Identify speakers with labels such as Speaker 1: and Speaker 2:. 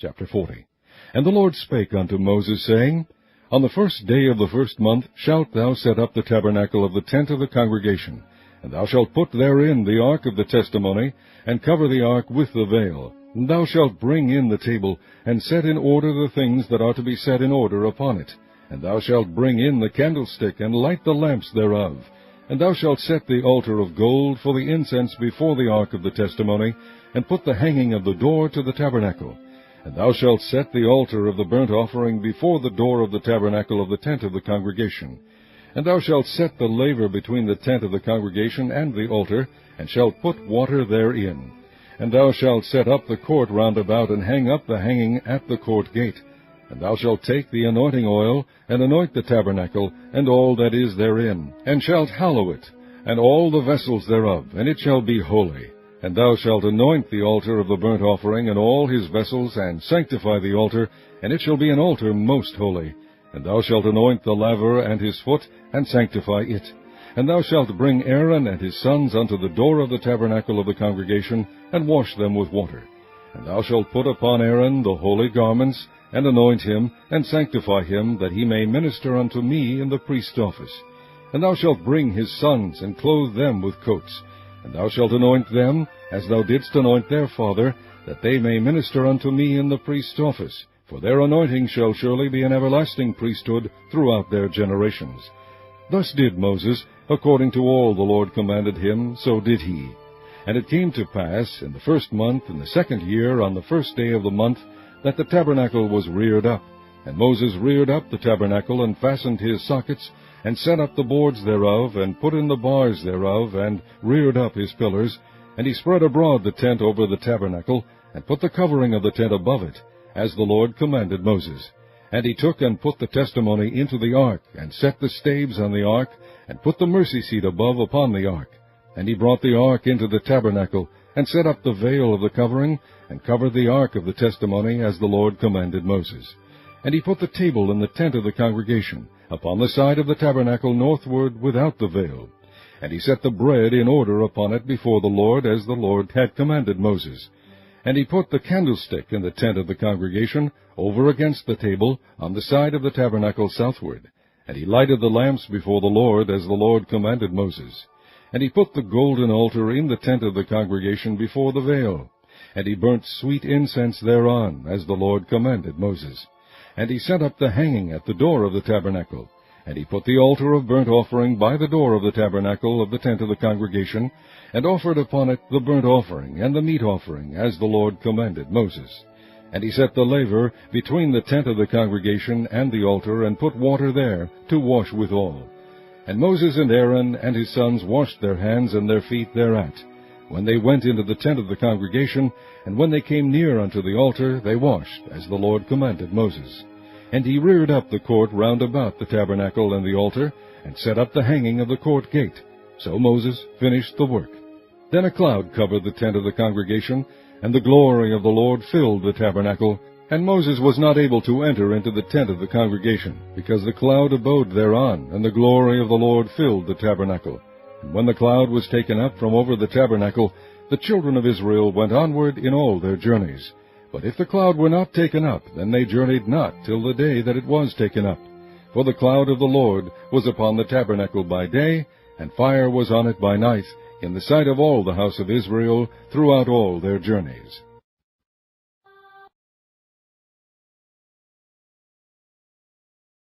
Speaker 1: Chapter 40. And the Lord spake unto Moses, saying, On the 1st day of the 1st month shalt thou set up the tabernacle of the tent of the congregation, and thou shalt put therein the ark of the testimony, and cover the ark with the veil. And thou shalt bring in the table, and set in order the things that are to be set in order upon it. And thou shalt bring in the candlestick, and light the lamps thereof. And thou shalt set the altar of gold for the incense before the ark of the testimony, and put the hanging of the door to the tabernacle. And thou shalt set the altar of the burnt offering before the door of the tabernacle of the tent of the congregation. And thou shalt set the laver between the tent of the congregation and the altar, and shalt put water therein. And thou shalt set up the court round about, and hang up the hanging at the court gate. And thou shalt take the anointing oil, and anoint the tabernacle, and all that is therein, and shalt hallow it, and all the vessels thereof, and it shall be holy. And thou shalt anoint the altar of the burnt offering, and all his vessels, and sanctify the altar, and it shall be an altar most holy. And thou shalt anoint the laver and his foot, and sanctify it. And thou shalt bring Aaron and his sons unto the door of the tabernacle of the congregation, and wash them with water. And thou shalt put upon Aaron the holy garments, and anoint him, and sanctify him, that he may minister unto me in the priest's office. And thou shalt bring his sons, and clothe them with coats. And thou shalt anoint them, as thou didst anoint their father, that they may minister unto me in the priest's office. For their anointing shall surely be an everlasting priesthood throughout their generations. Thus did Moses, according to all the Lord commanded him, so did he. And it came to pass, in the 1st month, in the 2nd year, on the 1st day of the month, that the tabernacle was reared up. And Moses reared up the tabernacle, and fastened his sockets, and set up the boards thereof, and put in the bars thereof, and reared up his pillars. And he spread abroad the tent over the tabernacle, and put the covering of the tent above it, as the Lord commanded Moses. And he took and put the testimony into the ark, and set the staves on the ark, and put the mercy seat above upon the ark. And he brought the ark into the tabernacle, and set up the veil of the covering, and covered the ark of the testimony, as the Lord commanded Moses. And he put the table in the tent of the congregation, upon the side of the tabernacle northward without the veil. And he set the bread in order upon it before the Lord, as the Lord had commanded Moses. And he put the candlestick in the tent of the congregation, over against the table, on the side of the tabernacle southward. And he lighted the lamps before the Lord, as the Lord commanded Moses. And he put the golden altar in the tent of the congregation before the veil. And he burnt sweet incense thereon, as the Lord commanded Moses. And he set up the hanging at the door of the tabernacle. And he put the altar of burnt offering by the door of the tabernacle of the tent of the congregation, and offered upon it the burnt offering and the meat offering, as the Lord commanded Moses. And he set the laver between the tent of the congregation and the altar, and put water there to wash withal. And Moses and Aaron and his sons washed their hands and their feet thereat, when they went into the tent of the congregation, and when they came near unto the altar, they washed, as the Lord commanded Moses. And he reared up the court round about the tabernacle and the altar, and set up the hanging of the court gate. So Moses finished the work. Then a cloud covered the tent of the congregation, and the glory of the Lord filled the tabernacle. And Moses was not able to enter into the tent of the congregation, because the cloud abode thereon, and the glory of the Lord filled the tabernacle. And when the cloud was taken up from over the tabernacle, the children of Israel went onward in all their journeys. But if the cloud were not taken up, then they journeyed not till the day that it was taken up. For the cloud of the Lord was upon the tabernacle by day, and fire was on it by night, in the sight of all the house of Israel throughout all their journeys.